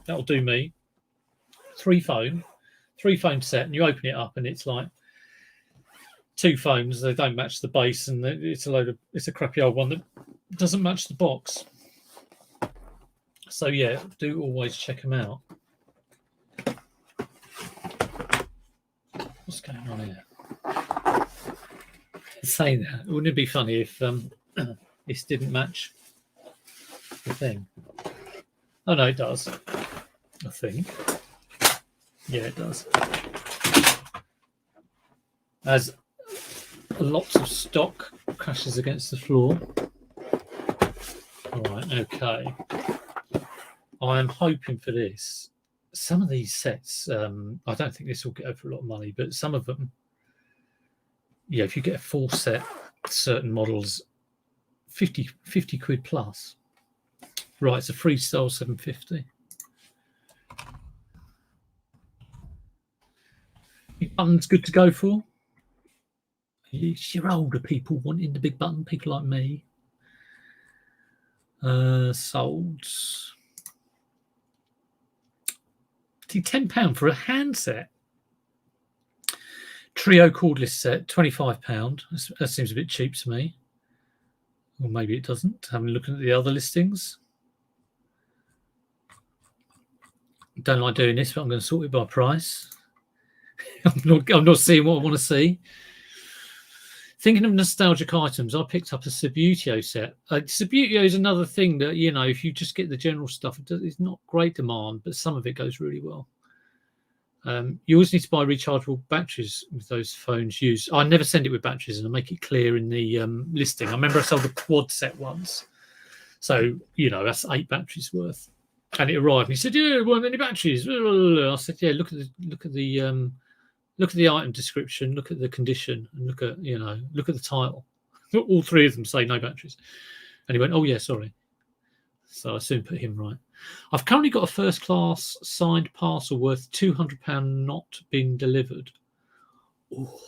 that'll do me. 3 foam set, and you open it up and it's like 2 foams. They don't match the base, and it's a crappy old one that doesn't match the box. So yeah, do always check them out. What's going on here? Say that, wouldn't it be funny if this didn't match the thing? Oh no, it does. I think. Yeah, it does. As lots of stock crashes against the floor. All right, okay. I am hoping for this. Some of these sets, I don't think this will get over a lot of money, but some of them, yeah, if you get a full set, certain models, 50 quid plus. Right, it's a Freestyle 750. Big button's good to go for. It's your older people wanting the big button, people like me. Sold. £10 for a handset. Trio cordless set, £25. That seems a bit cheap to me. Or maybe it doesn't. Having a look at the other listings. Don't like doing this, but I'm going to sort it by price. I'm not seeing what I want to see. Thinking of nostalgic items, I picked up a Subutio set. Subutio is another thing that, you know, if you just get the general stuff, it's not great demand, but some of it goes really well. You always need to buy rechargeable batteries with those phones used. I never send it with batteries, and I make it clear in the listing. I remember I sold a quad set once. So, you know, that's 8 batteries worth. And it arrived and he said, yeah, weren't any batteries. I said, yeah, look at the item description, look at the condition, and look at the title. All 3 of them say no batteries. And he went, oh yeah, sorry. So I soon put him right. I've currently got a first class signed parcel worth £200 not being delivered. Oh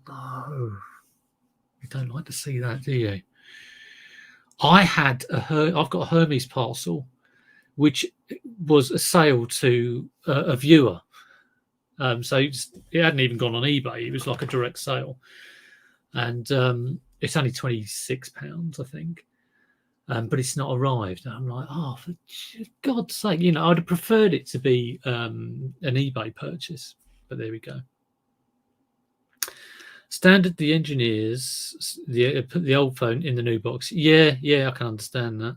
no. You don't like to see that, do you? I've got a Hermes parcel, which was a sale to a viewer. So it hadn't even gone on eBay. It was like a direct sale. And it's only £26, I think. But it's not arrived. And I'm like, oh, for God's sake, you know, I'd have preferred it to be an eBay purchase. But there we go. Standard, the engineers, put the old phone in the new box. Yeah, I can understand that.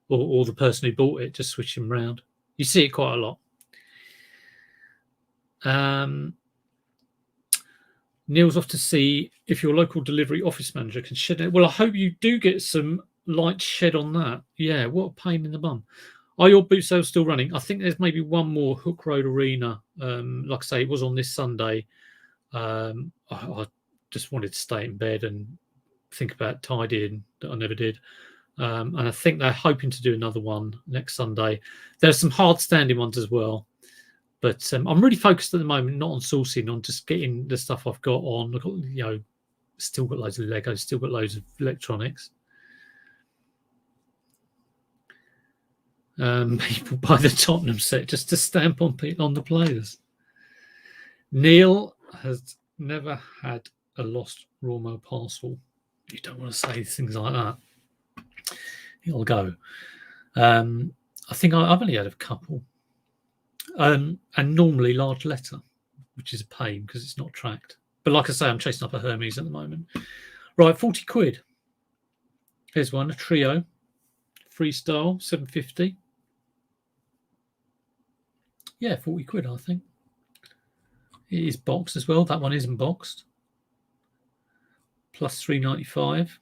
Or the person who bought it, just switch them around. You see it quite a lot. Neil's off to see if your local delivery office manager can shed it. Well, I hope you do get some light shed on that. Yeah, what a pain in the bum. Are your boot sales still running? I think there's maybe one more Hook Road Arena. Like I say, it was on this Sunday. I just wanted to stay in bed and think about tidying that I never did. And I think they're hoping to do another one next Sunday. There's some hard standing ones as well. But I'm really focused at the moment, not on sourcing, on just getting the stuff I've got on. I've got, you know, still got loads of Legos, still got loads of electronics. People buy the Tottenham set just to stamp on the players. Neil has never had a lost Romo parcel. You don't want to say things like that. He'll go. I think I've only had a couple. And normally large letter, which is a pain because it's not tracked. But like I say, I'm chasing up a Hermes at the moment. Right, 40 quid. Here's one, a Trio. Freestyle, 750. Yeah, 40 quid, I think. It is boxed as well. That one isn't boxed. Plus 395.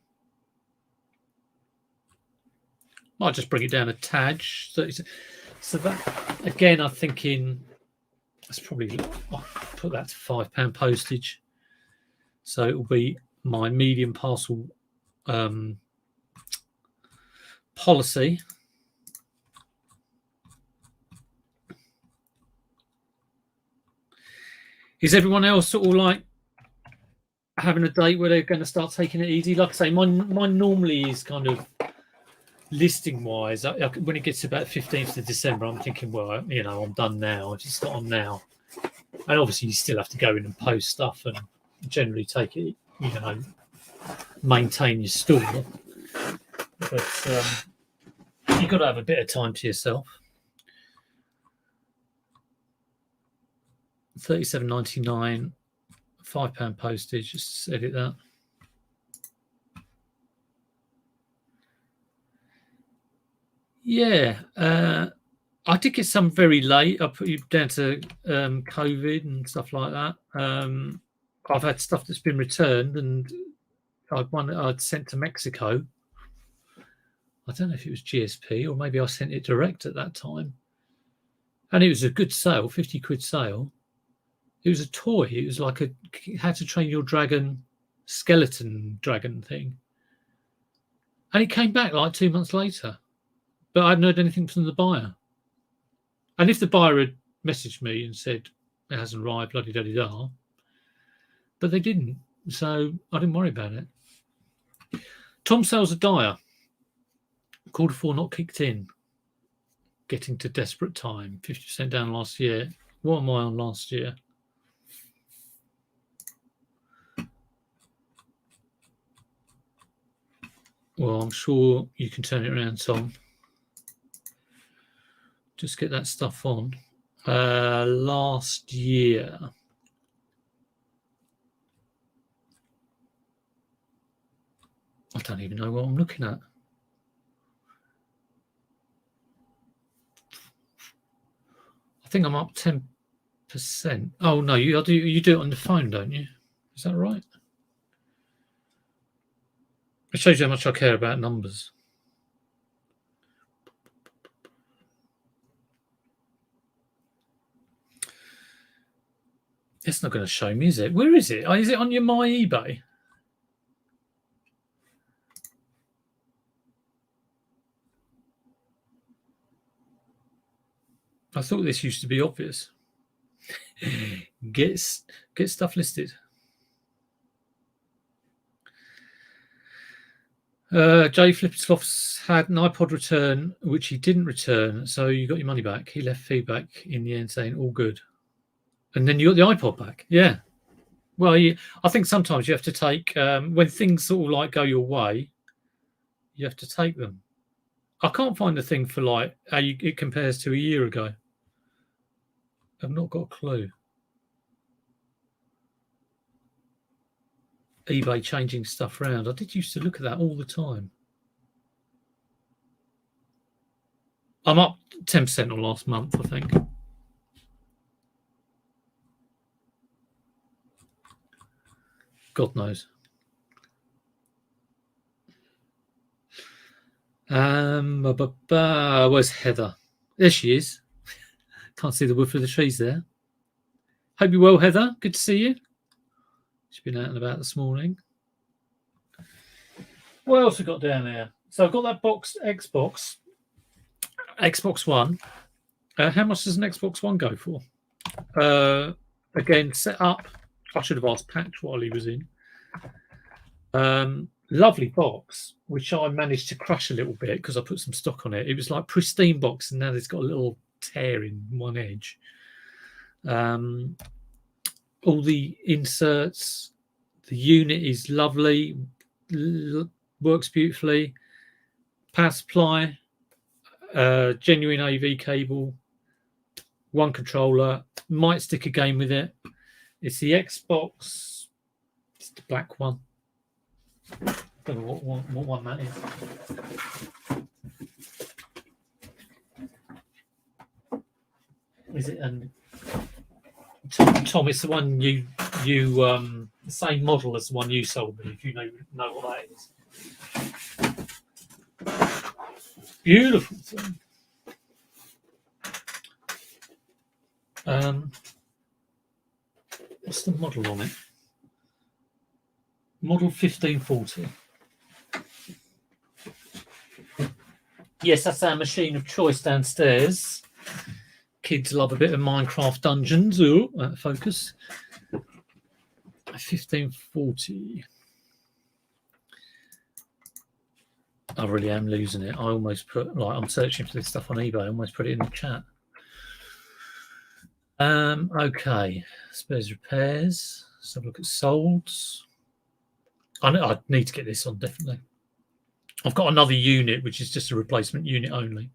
Might just bring it down a tad. So that, again, I'm thinking that's probably, I'll put that to £5 postage. So it will be my medium parcel policy. Is everyone else sort of like having a date where they're going to start taking it easy? Like I say, mine normally is kind of listing wise. When it gets to about 15th of December, I'm thinking, well, I'm done now. I just got on now. And obviously, you still have to go in and post stuff and generally take it, maintain your store. But you've got to have a bit of time to yourself. £37.99, £5 postage. Just edit that. Yeah, I did get some very late. I put you down to COVID and stuff like that. I've had stuff that's been returned, and I'd sent to Mexico. I don't know if it was GSP or maybe I sent it direct at that time. And it was a good sale, 50 quid sale. It was a toy. It was like How to Train Your Dragon skeleton dragon thing. And it came back like 2 months later. But I hadn't heard anything from the buyer. And if the buyer had messaged me and said it hasn't arrived, bloody-da-da-da, but they didn't. So I didn't worry about it. Tom sells a dyer. Q4 not kicked in. Getting to desperate time. 50% down last year. What am I on last year? Well, I'm sure you can turn it around, Tom. Just get that stuff on. Last year. I don't even know what I'm looking at. I think I'm up 10%. Oh, no, you do it on the phone, don't you? Is that right? It shows you how much I care about numbers. It's not going to show me, is it? Where is it? Oh, is it on your My eBay? I thought this used to be obvious. Get stuff listed. Jay Flipsloff's had an iPod return, which he didn't return, so you got your money back. He left feedback in the end saying all good. And then you got the iPod back. Yeah. Well, I think sometimes you have to take, when things sort of like go your way, you have to take them. I can't find the thing for like how it compares to a year ago. I've not got a clue. eBay changing stuff around. I did used to look at that all the time. I'm up 10% on last month, I think. God knows. Where's Heather? There she is. Can't see the wood for the trees there. Hope you're well, Heather. Good to see you. She's been out and about this morning. What else have we got down there? So I've got that box Xbox One. How much does an Xbox One go for? Again, set up. I should have asked Patch while he was in. Lovely box, which I managed to crush a little bit because I put some stock on it. It was like pristine box, and now it's got a little tear in one edge. All the inserts, the unit is lovely, works beautifully. Power supply, genuine AV cable, one controller. Might stick a game with it. It's the Xbox. It's the black one. Don't know what one that is. Is it? And Tom, it's the one you the same model as the one you sold me. If you know what that is. Beautiful thing. What's the model on it? Model 1540. Yes, that's our machine of choice downstairs. Kids love a bit of Minecraft Dungeons. Oh, focus. 1540. I really am losing it. I almost put, like, I'm searching for this stuff on eBay. I almost put it in the chat. Okay. Spares repairs. Let's have a look at solds. I need to get this on, definitely. I've got another unit, which is just a replacement unit only.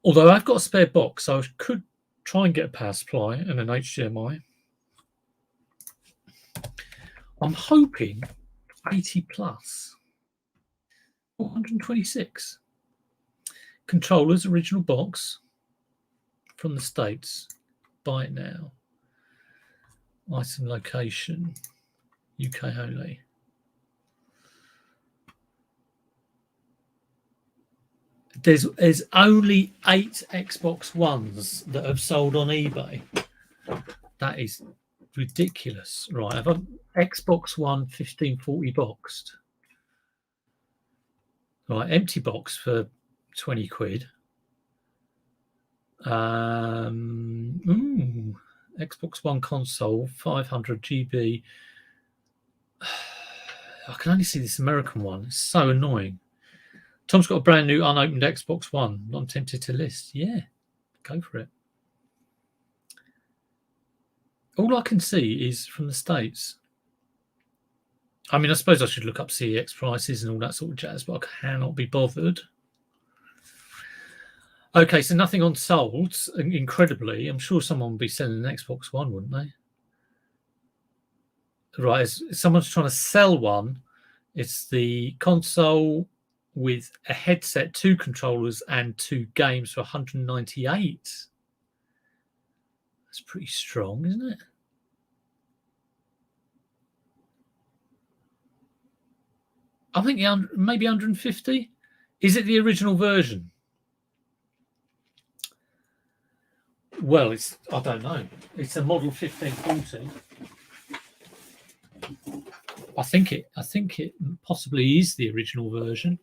Although I've got a spare box, so I could try and get a power supply and an HDMI. I'm hoping 80 plus. 426. Controllers, original box from the States. Buy it now. Item location, UK only. There's only 8 Xbox Ones that have sold on eBay. That is ridiculous. Right, I've got Xbox One 1540 boxed. Right, empty box for 20 quid. Xbox One console, 500 GB. I can only see this American one. It's so annoying. Tom's got a brand new unopened Xbox One. I'm tempted to list. Yeah, go for it. All I can see is from the States. I mean, I suppose I should look up CEX prices and all that sort of jazz, but I cannot be bothered. Okay, so nothing on sold. Incredibly, I'm sure someone would be selling an Xbox One, wouldn't they? Right, if someone's trying to sell one, it's the console with a headset, 2 controllers, and 2 games for 198. That's pretty strong, isn't it? I think maybe 150. Is it the original version? Well, I don't know. It's a model 1540. I think it possibly is the original version,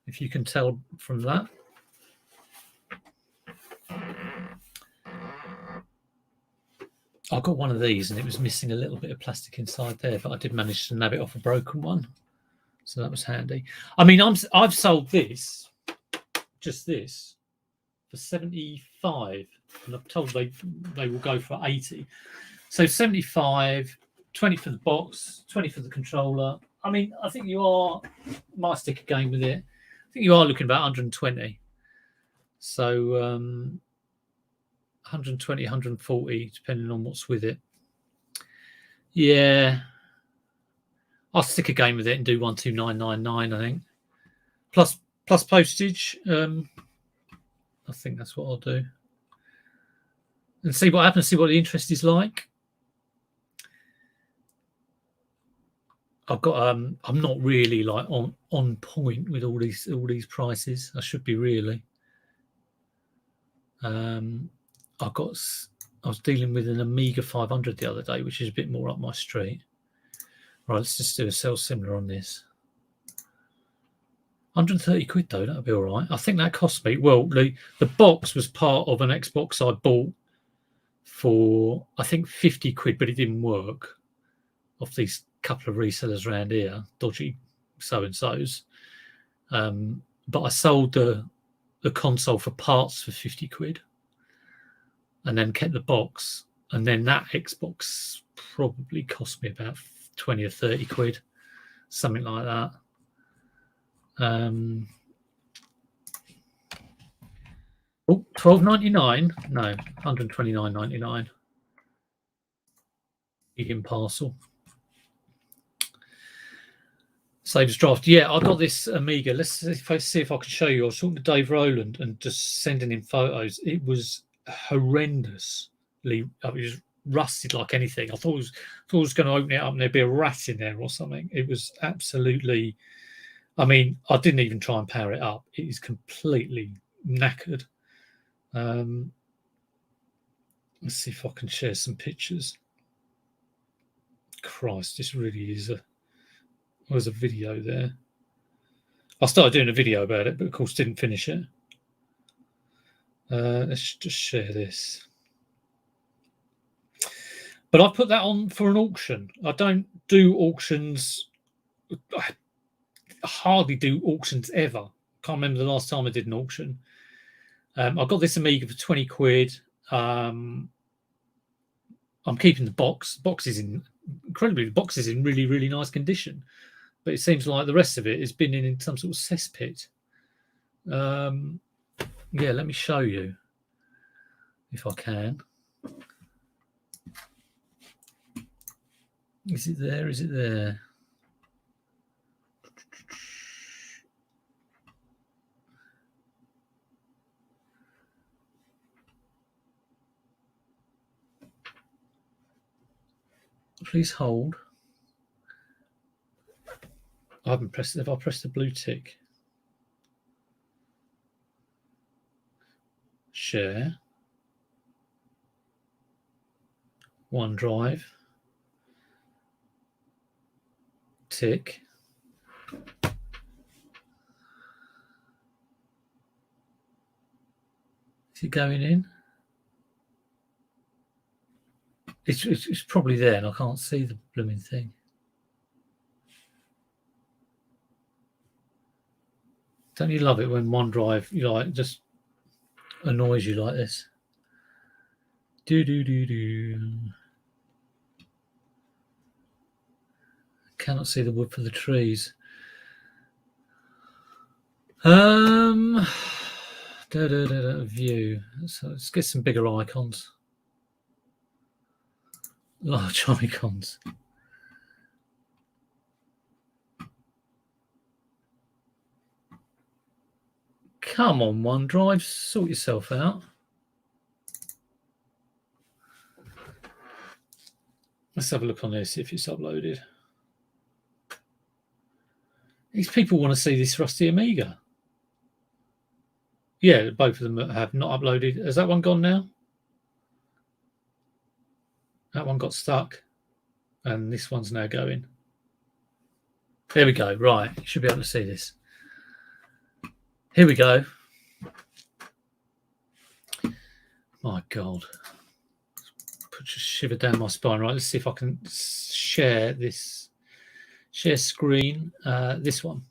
if you can tell from that. I got one of these and it was missing a little bit of plastic inside there, but I did manage to nab it off a broken one, so that was handy. I mean, I've sold this, just this, for 75, and I've told they will go for 80. So 75, 20 for the box, 20 for the controller. I mean, I think you are, might stick a game with it. I think you are looking about 120. So 120, 140, depending on what's with it. Yeah. I'll stick a game with it and do 12999, I think. Plus postage. I think that's what I'll do. And see what happens, see what the interest is like. I've got I'm not really like on point with all these prices. I should be really. I was dealing with an Amiga 500 the other day, which is a bit more up my street. Right, let's just do a sell similar on this. 130 quid though, that'll be all right. I think that cost me, well, the box was part of an Xbox I bought for, I think, 50 quid, but it didn't work, off these couple of resellers around here, dodgy so-and-sos. But I sold the console for parts for 50 quid and then kept the box. And then that Xbox probably cost me about 20 or 30 quid, something like that. $12.99? No, $129.99. Medium parcel. Saves draft. Yeah, I got this Amiga. Let's see if I can show you. I was talking to Dave Rowland and just sending him photos. It was horrendously. It was rusted like anything. I thought it was going to open it up and there'd be a rat in there or something. It was absolutely. I mean, I didn't even try and power it up. It is completely knackered. Let's see if I can share some pictures. Christ, this really is was a video there. I started doing a video about it, but of course didn't finish it. Let's just share this. But I put that on for an auction. I don't do auctions. I hardly do auctions ever. Can't remember the last time I did an auction. I got this Amiga for 20 quid. I'm keeping the box. The box is in really, really nice condition. But it seems like the rest of it has been in some sort of cesspit. Yeah, let me show you if I can. Is it there? Is it there? Please hold. I haven't pressed it. Have I pressed the blue tick? Share. OneDrive. Tick. Is it going in? It's probably there, and I can't see the blooming thing. Don't you love it when OneDrive, you like, just annoys you like this? Cannot see the wood for the trees. View. So let's get some bigger icons. Large icons. Come on, OneDrive, sort yourself out. Let's have a look on this, see if it's uploaded. These people want to see this rusty Amiga. Yeah, both of them have not uploaded. Has that one gone now? That one got stuck. And this one's now going. There we go. Right. You should be able to see this. Here we go. My God. Put a shiver down my spine. Right. Let's see if I can share this. Share screen. This one.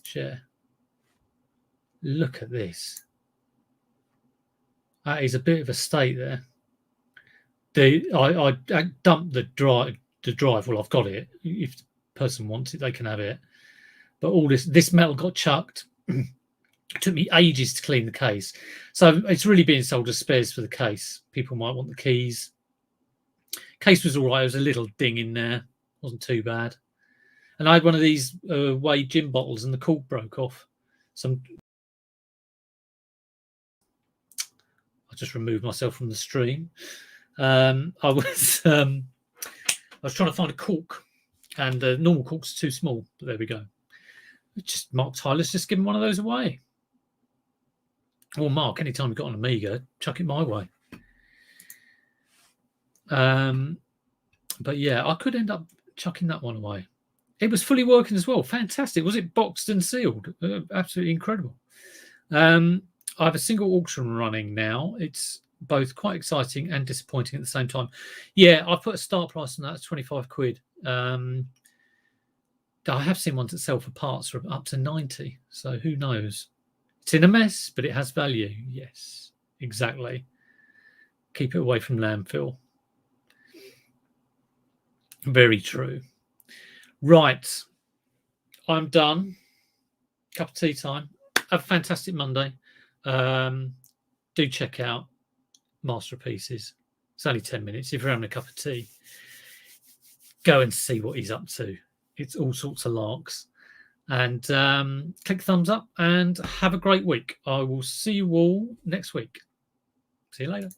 Share. Look at this. That is a bit of a state there. I dumped the drive. Well, I've got it. If the person wants it, they can have it. But all this metal got chucked. It took me ages to clean the case. So it's really being sold as spares for the case. People might want the keys. Case was all right. There was a little ding in there. Wasn't too bad. And I had one of these Wade gin bottles and the cork broke off. I just removed myself from the stream. I was trying to find a cork, and the normal cork's too small. But there we go. Just Mark Tyler's just given one of those away. Or Mark, anytime you've got an Amiga, chuck it my way. But yeah, I could end up chucking that one away. It was fully working as well. Fantastic. Was it boxed and sealed? Absolutely incredible. I have a single auction running now. It's both quite exciting and disappointing at the same time. Yeah, I put a start price on that. It's 25 quid. I have seen ones that sell for parts for up to 90. So who knows? It's in a mess, but it has value. Yes, exactly. Keep it away from landfill. Very true. Right. I'm done. Cup of tea time. Have a fantastic Monday. Do check out Masterpieces. It's only 10 minutes. If you're having a cup of tea, go and see what he's up to. It's all sorts of larks. And click thumbs up and have a great week. I will see you all next week. See you later.